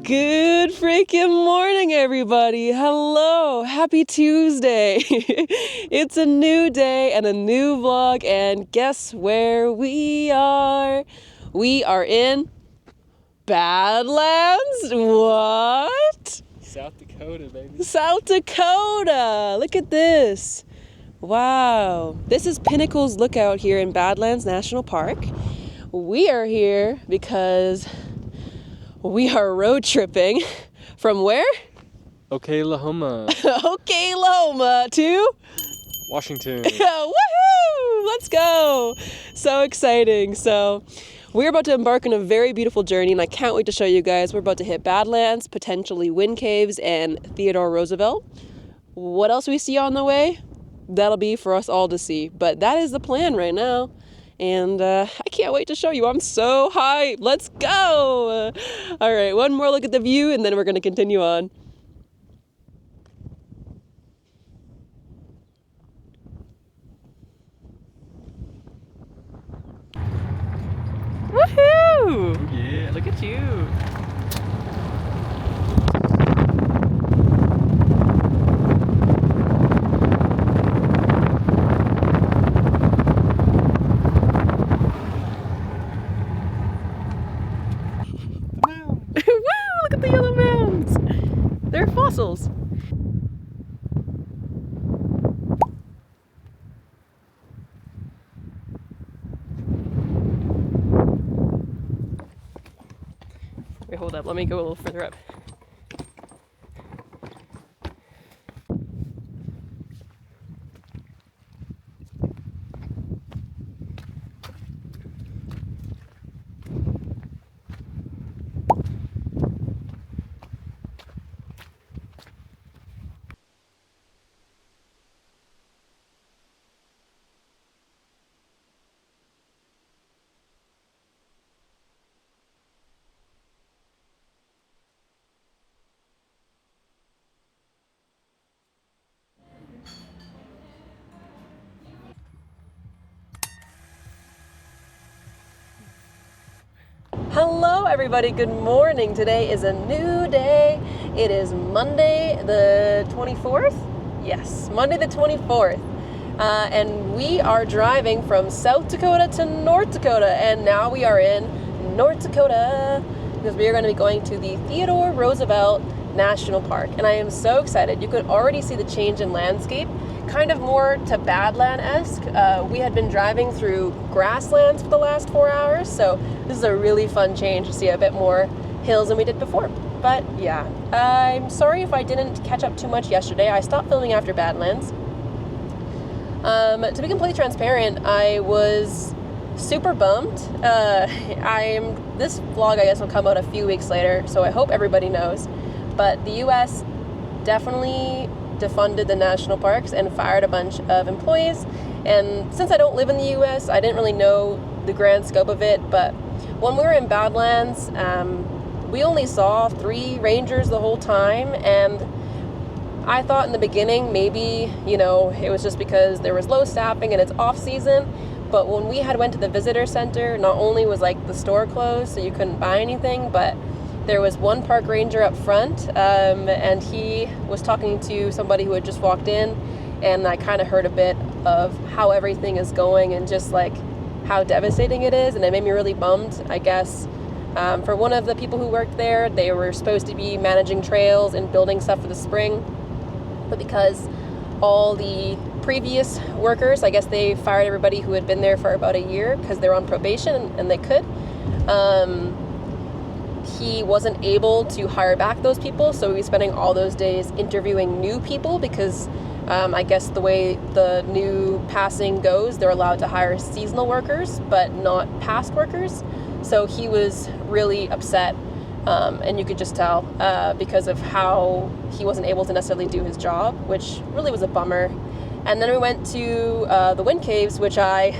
Good freaking morning, everybody. Hello. Happy Tuesday. It's a new day and a new vlog, and guess where we are? We are in Badlands? What? South Dakota, baby. South Dakota. Look at this. Wow. This is Pinnacle's Lookout here in Badlands National Park. We are here because we are road tripping from where? Oklahoma. Oklahoma to Washington. Woohoo! Let's go! So exciting. So we're about to embark on a very beautiful journey, and I can't wait to show you guys. We're about to hit Badlands, potentially Wind Caves, and Theodore Roosevelt. What else we see on the way? That'll be for us all to see. But that is the plan right now. And I can't wait to show you. I'm so hyped. Let's go. All right, one more look at the view, and then we're going to continue on. Woohoo! Yeah, Look at you. Wow, look at the yellow mounds. They're fossils. Wait, hold up. Let me go a little further up. Hello everybody, good morning. Today is a new day. It is Monday the 24th? Yes, Monday the 24th. And we are driving from South Dakota to North Dakota, and now we are in North Dakota because we are going to be going to the Theodore Roosevelt National Park. And I am so excited. You could already see the change in landscape, kind of more to Badland-esque. We had been driving through grasslands for the last 4 hours, so this is a really fun change to see a bit more hills than we did before. But yeah, I'm sorry if I didn't catch up too much yesterday. I stopped filming after Badlands. To be completely transparent, I was super bummed. This vlog, I guess, will come out a few weeks later, so I hope everybody knows. But the US definitely defunded the national parks and fired a bunch of employees. And since I don't live in the US, I didn't really know the grand scope of it. But when we were in Badlands, we only saw 3 rangers the whole time. And I thought in the beginning maybe, it was just because there was low staffing and it's off season. But when we went to the visitor center, not only was the store closed, so you couldn't buy anything, but there was one park ranger up front, and he was talking to somebody who had just walked in, and I kind of heard a bit of how everything is going and just how devastating it is, and it made me really bummed. I guess for one of the people who worked there, they were supposed to be managing trails and building stuff for the spring, but because all the previous workers, I guess they fired everybody who had been there for about a year because they're on probation and they could. He wasn't able to hire back those people, so he was spending all those days interviewing new people because I guess the way the new passing goes, they're allowed to hire seasonal workers, but not past workers. So he was really upset, and you could just tell because of how he wasn't able to necessarily do his job, which really was a bummer. And then we went to the Wind Caves, which I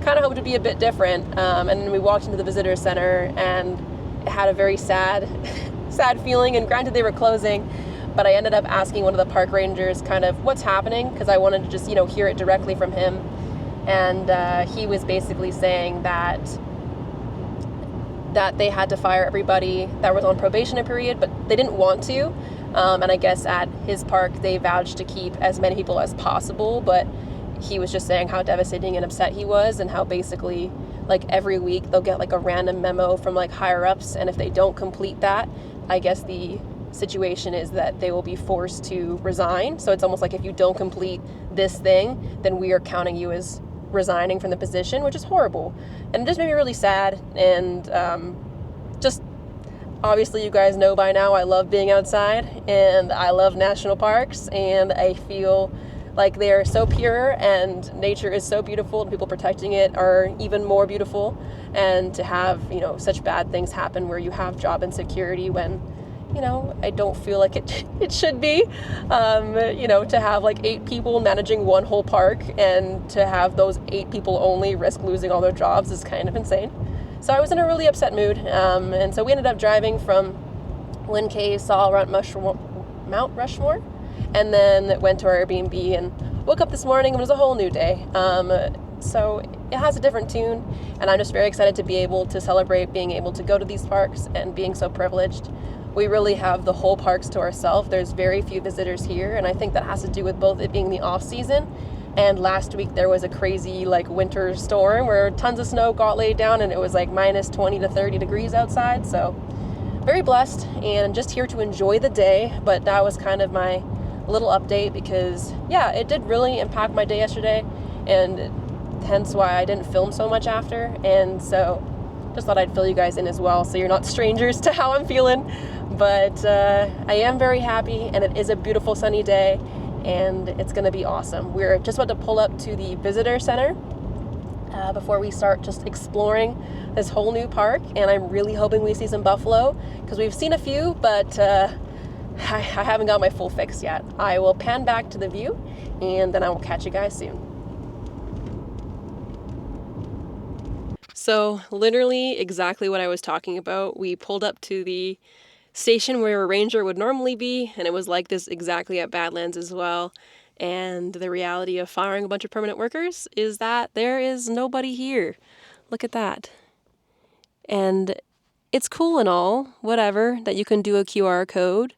kind of hoped would be a bit different. And then we walked into the visitor center, and it had a very sad feeling. And granted, they were closing, but I ended up asking one of the park rangers kind of what's happening, because I wanted to just, hear it directly from him. And he was basically saying that that they had to fire everybody that was on probationary period, but they didn't want to. And I guess at his park, they vouched to keep as many people as possible, but he was just saying how devastating and upset he was, and how basically, like, every week they'll get like a random memo from like higher ups, and if they don't complete that, I guess the situation is that they will be forced to resign. So it's almost like, if you don't complete this thing, then we are counting you as resigning from the position, which is horrible. And it just made me really sad. And just obviously, you guys know by now, I love being outside and I love national parks, and I feel like they are so pure and nature is so beautiful, and people protecting it are even more beautiful. And to have, such bad things happen where you have job insecurity when, I don't feel like it should be, to have like 8 people managing one whole park, and to have those 8 people only risk losing all their jobs is kind of insane. So I was in a really upset mood, and so we ended up driving from Lynn Cave, saw Mount Rushmore, and then went to our Airbnb and woke up this morning and it was a whole new day. So it has a different tune, and I'm just very excited to be able to celebrate being able to go to these parks and being so privileged. We really have the whole parks to ourselves. There's very few visitors here, and I think that has to do with both it being the off season, and last week there was a crazy winter storm where tons of snow got laid down, and it was like minus 20 to 30 degrees outside. So very blessed, and just here to enjoy the day. But that was kind of my little update, because it did really impact my day yesterday, and hence why I didn't film so much after. And so just thought I'd fill you guys in as well, so you're not strangers to how I'm feeling. But I am very happy, and it is a beautiful sunny day, and it's going to be awesome. We're just about to pull up to the visitor center before we start just exploring this whole new park, and I'm really hoping we see some buffalo, because we've seen a few, but I haven't got my full fix yet. I will pan back to the view, and then I will catch you guys soon. So literally exactly what I was talking about. We pulled up to the station where a ranger would normally be, and it was like this exactly at Badlands as well. And the reality of firing a bunch of permanent workers is that there is nobody here. Look at that. And it's cool and all, whatever, that you can do a QR code.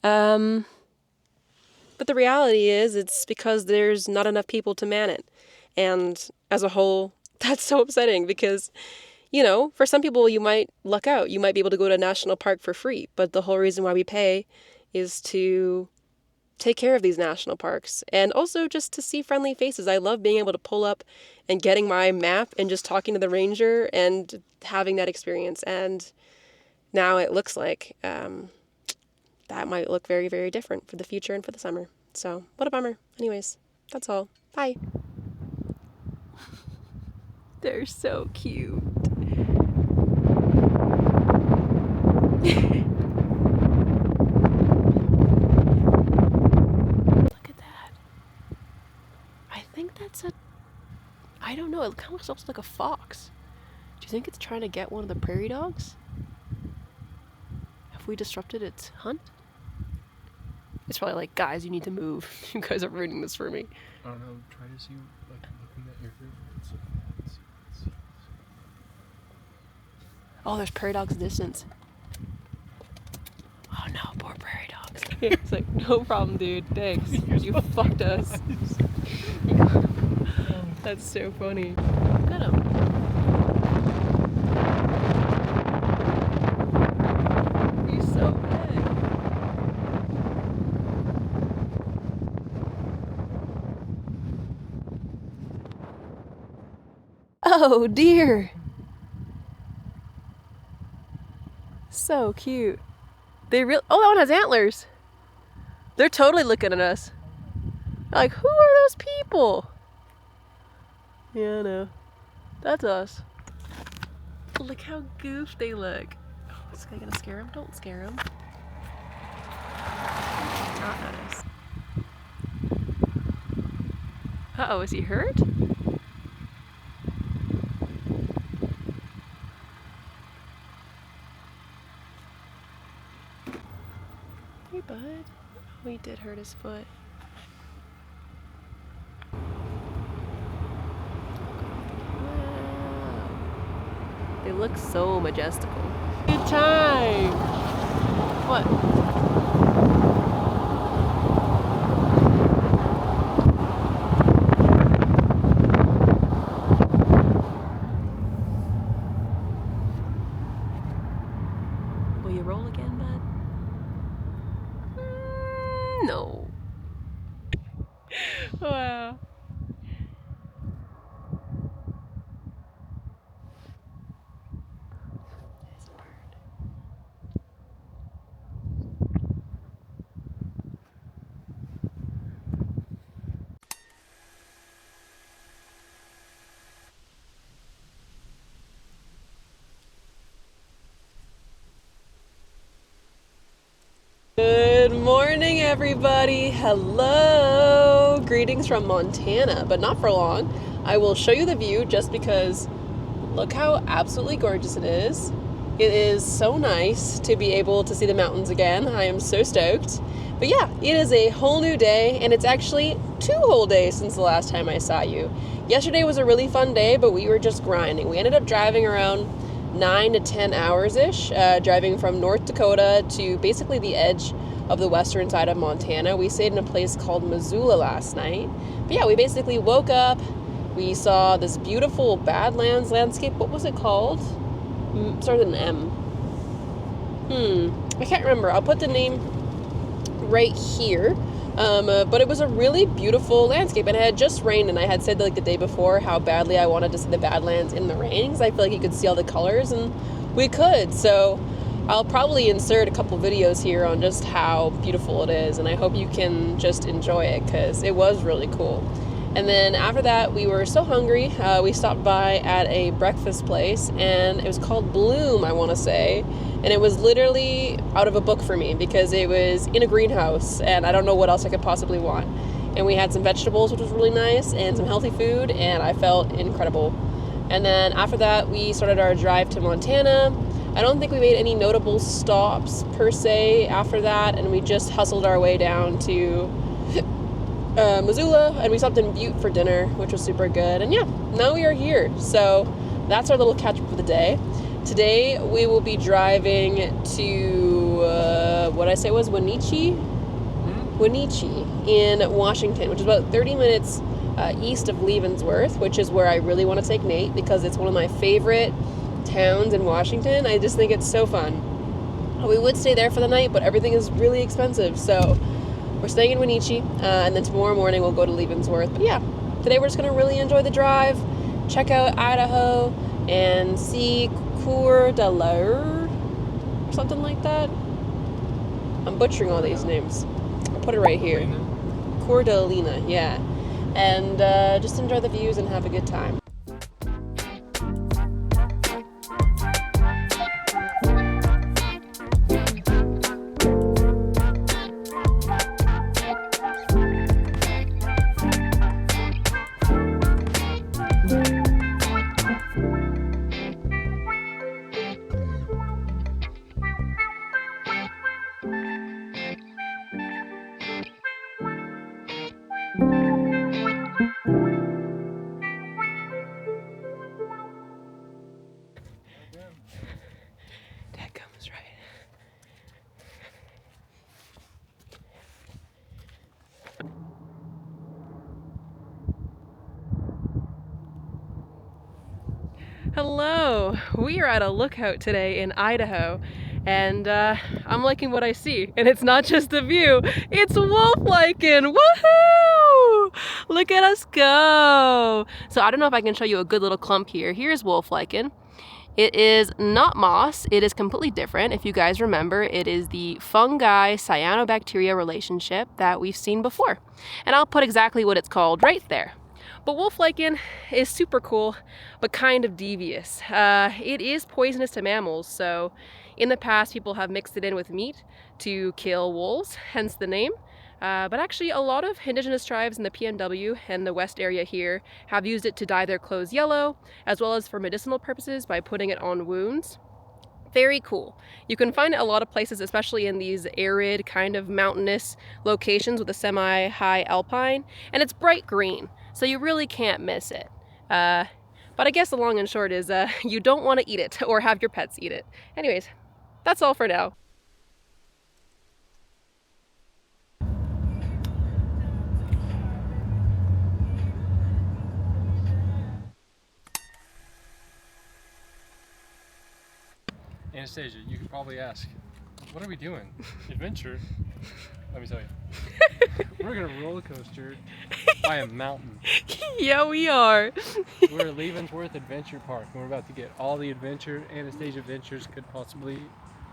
But the reality is it's because there's not enough people to man it. And as a whole, that's so upsetting, because for some people, you might luck out. You might be able to go to a national park for free. But the whole reason why we pay is to take care of these national parks, and also just to see friendly faces. I love being able to pull up and getting my map and just talking to the ranger and having that experience. And now it looks like that might look very, very different for the future and for the summer. So what a bummer. Anyways, that's all. Bye. They're so cute. Look at that. I think that's I don't know, it kind of looks like a fox. Do you think it's trying to get one of the prairie dogs? Have we disrupted its hunt? It's probably like, guys, you need to move. You guys are ruining this for me. I don't know, try to see, looking at your group. Oh, there's prairie dogs in the distance. Oh no, poor prairie dogs. It's like, no problem, dude. Thanks. You fucked us. That's so funny. Look at him. He's so big. Oh dear. So cute. Oh, that one has antlers. They're totally looking at us. Like, who are those people? Yeah, I know. That's us. Look how goofy they look. Oh, is this guy gonna scare him? Don't scare him. Not nice. Uh-oh, is he hurt? Hey, bud. Oh, he did hurt his foot. Wow. They It looks so majestical. Good time! What? Will you roll again, bud? No. Wow. Good morning, everybody. Hello. Greetings from Montana, but not for long. I will show you the view just because look how absolutely gorgeous it is. It is so nice to be able to see the mountains again. I am so stoked. But yeah, it is a whole new day, and it's actually 2 whole days since the last time I saw you. Yesterday was a really fun day, but we were just grinding. We ended up driving around 9 to 10 hours-ish, driving from North Dakota to basically the edge of the western side of Montana. We stayed in a place called Missoula last night. But yeah, we basically woke up, we saw this beautiful Badlands landscape. What was it called? Started with an M. I can't remember. I'll put the name right here. But it was a really beautiful landscape, and it had just rained, and I had said like the day before how badly I wanted to see the Badlands in the rain because I feel like you could see all the colors, and we could. So I'll probably insert a couple videos here on just how beautiful it is, and I hope you can just enjoy it because it was really cool. And then after that, we were so hungry. We stopped by at a breakfast place, and it was called Bloom, I want to say. And it was literally out of a book for me because it was in a greenhouse, and I don't know what else I could possibly want. And we had some vegetables, which was really nice, and some healthy food, and I felt incredible. And then after that, we started our drive to Montana. I don't think we made any notable stops per se after that, and we just hustled our way down to Missoula, and we stopped in Butte for dinner, which was super good. And yeah, now we are here. So that's our little catch up for the day. Today we will be driving to what I say was Wenatchee in Washington, which is about 30 minutes east of Leavenworth, which is where I really want to take Nate because it's one of my favorite towns in Washington. I just think it's so fun. We would stay there for the night, but everything is really expensive, so we're staying in Wenatchee, and then tomorrow morning we'll go to Leavenworth. But yeah, today we're just going to really enjoy the drive, check out Idaho, and see Coeur d'Alene, or something like that. I'm butchering all these names. I'll put it right here. Coeur d'Alene, yeah. And just enjoy the views and have a good time. Hello! We are at a lookout today in Idaho, and I'm liking what I see. And it's not just a view, it's wolf lichen! Woohoo! Look at us go! So I don't know if I can show you a good little clump here. Here's wolf lichen. It is not moss, it is completely different. If you guys remember, it is the fungi-cyanobacteria relationship that we've seen before. And I'll put exactly what it's called right there. But wolf lichen is super cool, but kind of devious. It is poisonous to mammals, so in the past people have mixed it in with meat to kill wolves, hence the name. But actually a lot of indigenous tribes in the PNW and the west area here have used it to dye their clothes yellow, as well as for medicinal purposes by putting it on wounds. Very cool. You can find it a lot of places, especially in these arid kind of mountainous locations with a semi-high alpine, and it's bright green, so you really can't miss it. But But I guess the long and short is you don't want to eat it or have your pets eat it. Anyways, that's all for now. Anastasia, you could probably ask, what are we doing? Adventure? Let me tell you. We're gonna roller coaster by a mountain. Yeah, we are. We're at Leavenworth Adventure Park, and we're about to get all the adventure Anastasia Adventures could possibly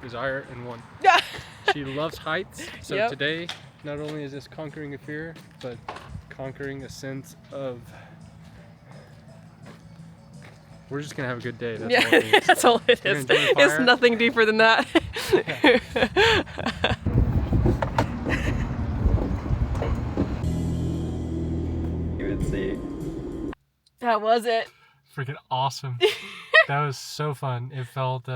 desire in one. She loves heights, so today not only is this conquering a fear, but conquering a sense of we're just gonna have a good day. That's all it means. That's all it is. It's nothing deeper than that. You would see. That was it. Freaking awesome. That was so fun. It felt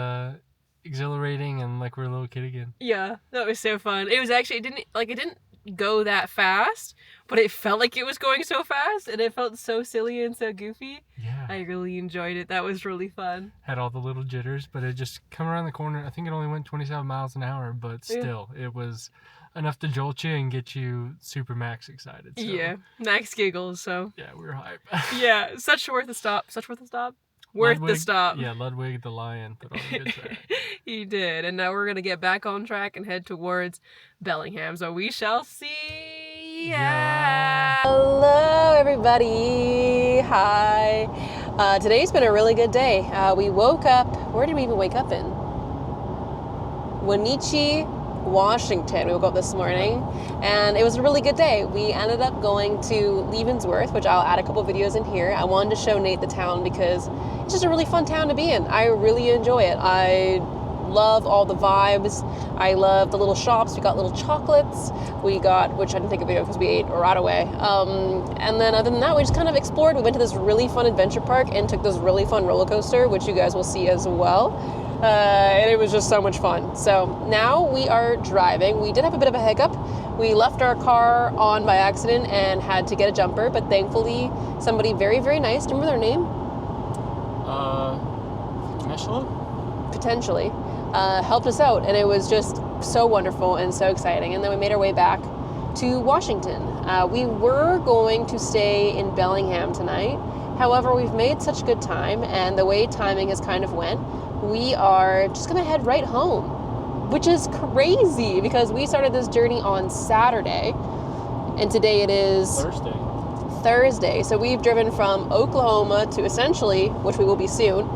exhilarating and like we're a little kid again. Yeah, that was so fun. It was actually, it didn't go that fast, but it felt like it was going so fast, and it felt so silly and so goofy. Yeah. I really enjoyed it. That was really fun. Had all the little jitters, but it just come around the corner. I think it only went 27 miles an hour, but still, it was enough to jolt you and get you super max excited. So. Yeah, max giggles, so. Yeah, we were hype. Yeah, such worth the stop. Worth the stop. Yeah, Ludwig the lion put on a good track. He did. And now we're going to get back on track and head towards Bellingham. So we shall see. Yeah. Hello, everybody. Hi. Today's been a really good day. We woke up. Where did we even wake up in? Wenatchee, Washington. We woke up this morning, and it was a really good day. We ended up going to Leavenworth, which I'll add a couple videos in here. I wanted to show Nate the town because it's just a really fun town to be in. I really enjoy it. I love all the vibes. I love the little shops. We got little chocolates. We got, which I didn't take a video because we ate right away. And then other than that, we just kind of explored. We went to this really fun adventure park and took this really fun roller coaster, which you guys will see as well. And it was just so much fun. So now we are driving. We did have a bit of a hiccup. We left our car on by accident and had to get a jumper, but thankfully somebody very, very nice, do you remember their name? Potentially. Helped us out, and it was just so wonderful and so exciting. And then we made our way back to Washington. We were going to stay in Bellingham tonight. However, we've made such good time, and the way timing has kind of went, we are just gonna head right home, which is crazy because we started this journey on Saturday, and today it is Thursday. So we've driven from Oklahoma to essentially, which we will be soon,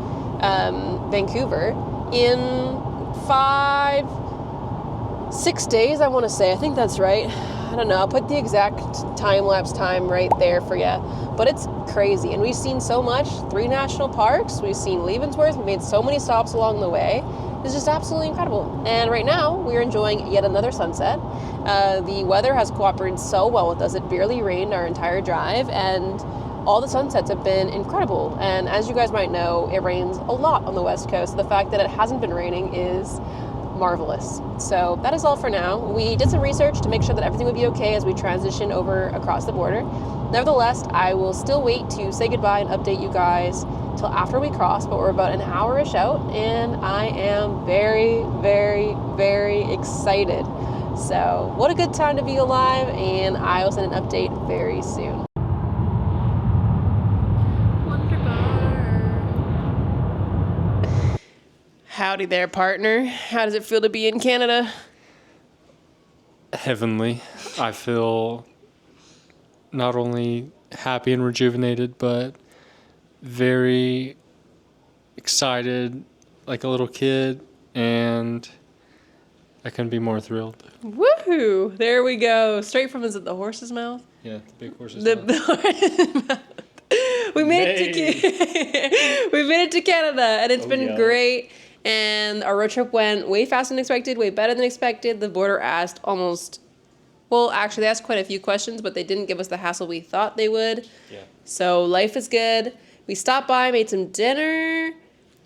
Vancouver, in 6 days, I want to say. I think that's right. I don't know. I'll put the exact time-lapse time right there for you. But it's crazy. And we've seen so much. 3 national parks. We've seen Leavenworth. We made so many stops along the way. It's just absolutely incredible. And right now, we're enjoying yet another sunset. The weather has cooperated so well with us. It barely rained our entire drive. And all the sunsets have been incredible. And as you guys might know, it rains a lot on the West Coast. The fact that it hasn't been raining is marvelous. So that is all for now. We did some research to make sure that everything would be okay as we transition over across the border. Nevertheless, I will still wait to say goodbye and update you guys till after we cross, but we're about an hour-ish out, and I am very, very, very excited. So what a good time to be alive, and I will send an update very soon. Howdy there, partner. How does it feel to be in Canada? Heavenly. I feel not only happy and rejuvenated, but very excited, like a little kid, and I couldn't be more thrilled. Woohoo! There we go. Straight from, is it the horse's mouth? Yeah, the big horse's mouth. The horse's mouth. We made it to Canada, and it's been great. And our road trip went way faster than expected, way better than expected. The border asked they asked quite a few questions, but they didn't give us the hassle we thought they would. Yeah. So life is good. We stopped by, made some dinner.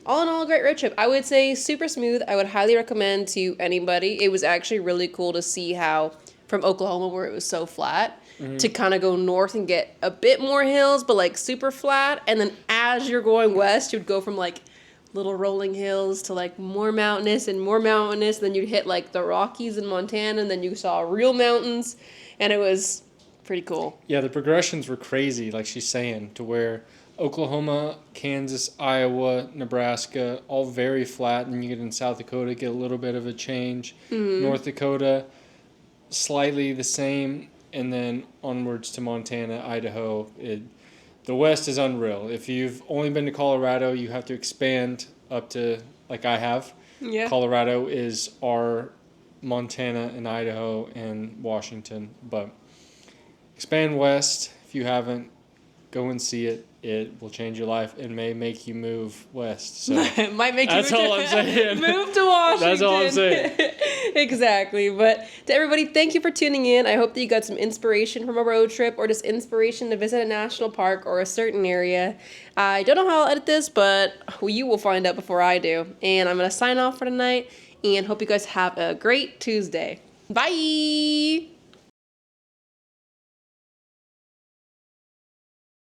All in all, a great road trip. I would say super smooth. I would highly recommend to anybody. It was actually really cool to see how from Oklahoma, where it was so flat, to kind of go north and get a bit more hills, but like super flat. And then as you're going west, you'd go from like little rolling hills to like more mountainous and more mountainous. Then you'd hit like the Rockies in Montana, and then you saw real mountains, and it was pretty cool. Yeah, the progressions were crazy, like she's saying, to where Oklahoma, Kansas, Iowa, Nebraska, all very flat, and you get in South Dakota, get a little bit of a change. North Dakota, slightly the same, and then onwards to Montana, Idaho. The West is unreal. If you've only been to Colorado, you have to expand up to, like I have. Yeah. Colorado is our Montana and Idaho and Washington, but expand west. If you haven't, go and see it. It will change your life. It may make you move west. So It might make that's you all I'm saying. move to Washington. That's all I'm saying. Exactly. But to everybody, thank you for tuning in. I hope that you got some inspiration from a road trip or just inspiration to visit a national park or a certain area. I don't know how I'll edit this, but you will find out before I do. And I'm going to sign off for tonight and hope you guys have a great Tuesday. Bye!